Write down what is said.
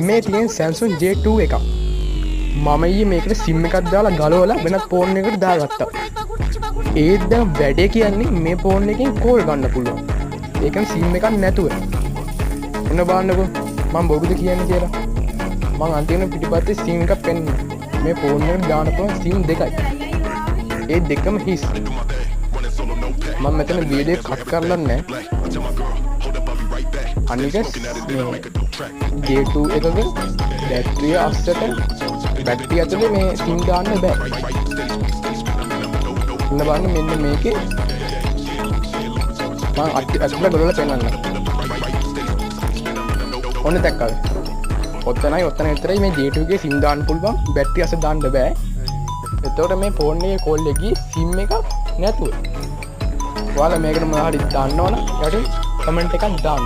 මේ තියෙන Samsung J2 එකක්. මම ඊයේ මේකට SIM එකක් දාලා ගලවලා වෙනත් ෆෝන් එකකට දාගත්තා. ඒත් දැන් වැඩේ කියන්නේ මේ ෆෝන් එකෙන් කෝල් ගන්න පුළුවන්. ඒකම SIM එකක් නැතුව. ඔන්න බලන්නකෝ මම බොරුද කියන්නේ කියලා. මම අන්තිම පිටිපස්සේ SIM එකක් පෙන්නනවා. මේ ෆෝන් එකට දාන්න පුළුවන් SIM දෙකයි. ඒ දෙකම හිස්. මම මෙතන වීඩියෝ කට් කරලා නැහැ. අනික J2 එකක බැටරිය අස්සට බැටරිය ඇතුලේ මේ SIM දාන්න බෑ. ඉන්න බලන්න මෙන්න මේකේ මම අත්‍යවශ්‍ය ගලවලා පෙන්නන්න. ඔන්න දැක්කද? ඔතන විතරයි මේ J2 එකේ SIM දාන්න පුළුවන් බැටරිය අස්ස දාන්න බෑ. එතකොට මේ ෆෝන් එකේ කෝල් එකේ SIM එකක් නැතුව. ඔයාලා මේකට මොනවා හරි දාන්න ඕන යට කමෙන්ට් එකක් දාන්න.